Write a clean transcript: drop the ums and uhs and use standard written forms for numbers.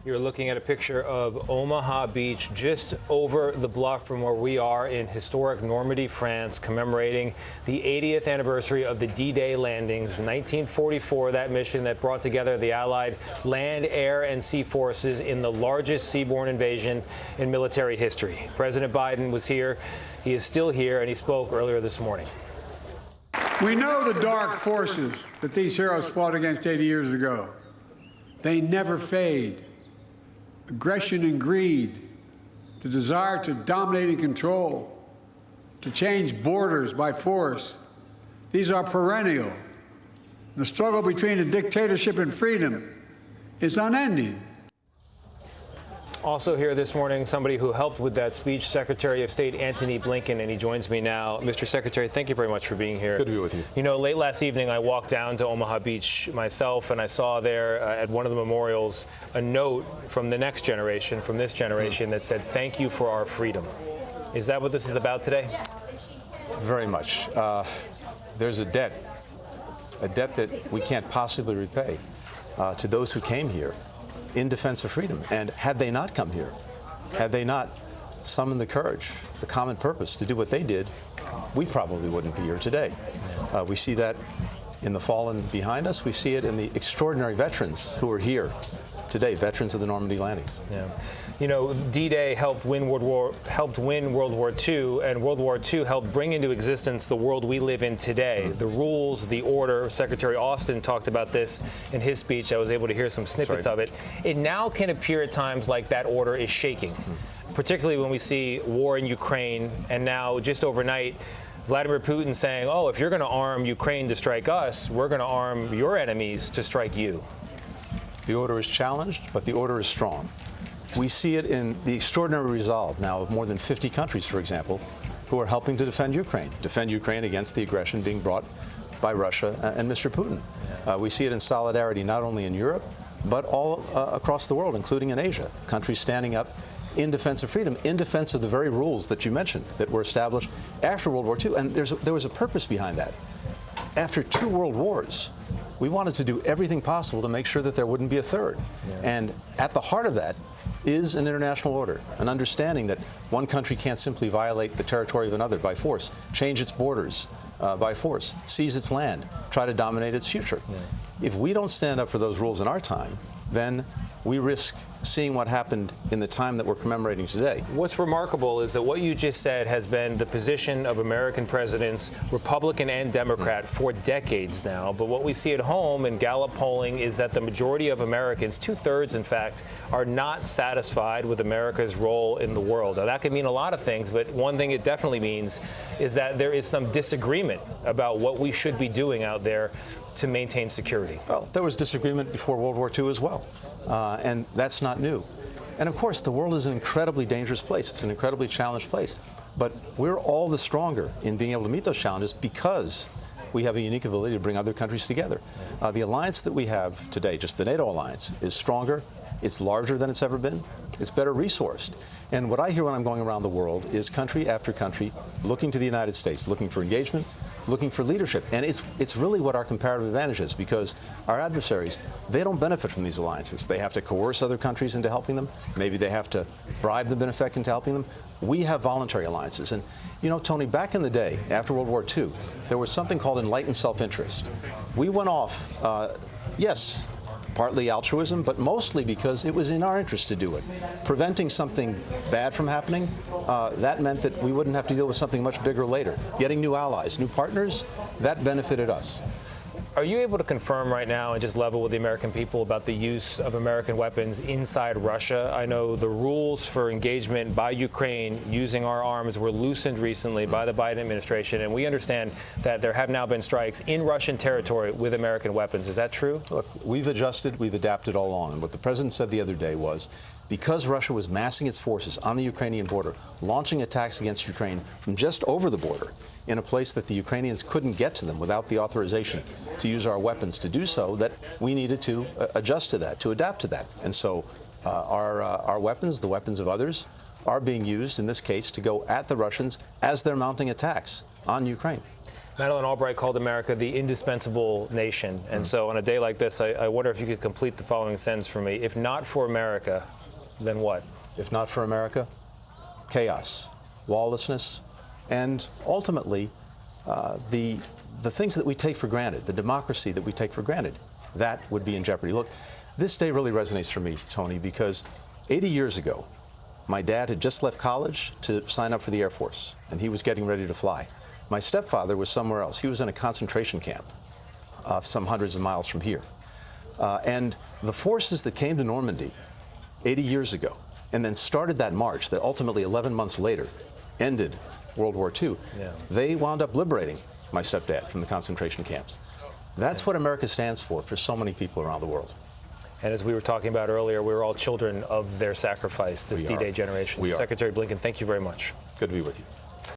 You're looking at a picture of Omaha Beach, just over the bluff from where we are in historic Normandy, France, commemorating the 80th anniversary of the D-Day landings, 1944, that mission that brought together the Allied land, air, and sea forces in the largest seaborne invasion in military history. President Biden was here. He is still here, and he spoke earlier this morning. We know the dark forces that these heroes fought against 80 years ago. They never fade. Aggression and greed, the desire to dominate and control, to change borders by force, these are perennial. The struggle between a dictatorship and freedom is unending. Also here this morning, somebody who helped with that speech, Secretary of State Antony Blinken, and he joins me now. Mr. Secretary, thank you very much for being here. Good to be with you. You know, late last evening, I walked down to Omaha Beach myself, and I saw there at one of the memorials a note from the next generation, from this generation, that said, "Thank you for our freedom." Is that what this is about today? Very much. There's a debt that we can't possibly repay to those who came here in defense of freedom. And had they not come here, had they not summoned the courage, the common purpose to do what they did, we probably wouldn't be here today. We see that in the fallen behind us. We see it in the extraordinary veterans who are here today, veterans of the Normandy landings. Yeah. You know, D-Day helped win World War II, and World War II helped bring into existence the world we live in today. The rules, the order. Secretary Austin talked about this in his speech. I was able to hear some snippets of it. It now can appear at times like that order is shaking, particularly when we see war in Ukraine, and now just overnight, Vladimir Putin saying, oh, if you're going to arm Ukraine to strike us, we're going to arm your enemies to strike you. The order is challenged, but the order is strong. We see it in the extraordinary resolve now of more than 50 countries, for example, who are helping to defend Ukraine against the aggression being brought by Russia and Mr. Putin. We see it in solidarity not only in Europe, but all across the world, including in Asia, countries standing up in defense of freedom, in defense of the very rules that you mentioned that were established after World War II. And there was a purpose behind that. After 2 world wars, we wanted to do everything possible to make sure that there wouldn't be a third. And at the heart of that is an international order, an understanding that one country can't simply violate the territory of another by force, change its borders by force, seize its land, try to dominate its future. If we don't stand up for those rules in our time, then we risk seeing what happened in the time that we're commemorating today. What's remarkable is that what you just said has been the position of American presidents, Republican and Democrat, for decades now. But what we see at home in Gallup polling is that the majority of Americans, 2/3 in fact, are not satisfied with America's role in the world. Now, that could mean a lot of things, but one thing it definitely means is that there is some disagreement about what we should be doing out there to maintain security. Well, there was disagreement before World War II as well. And that's not new. And of course, the world is an incredibly dangerous place. It's an incredibly challenged place. But we're all the stronger in being able to meet those challenges because we have a unique ability to bring other countries together. The alliance that we have today, just the NATO alliance, is stronger. It's larger than it's ever been. It's better resourced. And what I hear when I'm going around the world is country after country looking to the United States, looking for engagement, looking for leadership. And it's really what our comparative advantage is, because our adversaries, they don't benefit from these alliances. They have to coerce other countries into helping them. Maybe they have to bribe them in effect into helping them. We have voluntary alliances. And, you know, Tony, back in the day, after World War II, there was something called enlightened self-interest. We went off, yes, partly altruism, but mostly because it was in our interest to do it. Preventing something bad from happening, that meant that we wouldn't have to deal with something much bigger later. Getting new allies, new partners, that benefited us. Are you able to confirm right now and just level with the American people about the use of American weapons inside Russia? I know the rules for engagement by Ukraine using our arms were loosened recently by the Biden administration, and we understand that there have now been strikes in Russian territory with American weapons. Is that true? Look, we've adjusted, we've adapted all along. And what the president said the other day was, because Russia was massing its forces on the Ukrainian border, launching attacks against Ukraine from just over the border, in a place that the Ukrainians couldn't get to them without the authorization to use our weapons to do so, that we needed to adjust to that, to adapt to that. And so our weapons, the weapons of others, are being used in this case to go at the Russians as they're mounting attacks on Ukraine. Madeleine Albright called America the indispensable nation. And so on a day like this, I wonder if you could complete the following sentence for me. If not for America, then what? If not for America, chaos, lawlessness, and ultimately the things that we take for granted, the democracy that we take for granted, that would be in jeopardy. Look, this day really resonates for me, Tony, because 80 years ago, my dad had just left college to sign up for the Air Force, and he was getting ready to fly. My stepfather was somewhere else. He was in a concentration camp some hundreds of miles from here. And the forces that came to Normandy 80 years ago and then started that march that ultimately 11 months later ended World War II, they wound up liberating my stepdad from the concentration camps. That's what America stands for so many people around the world. And as we were talking about earlier, we're all children of their sacrifice, this D-Day generation. We are. Secretary Blinken, thank you very much. Good to be with you.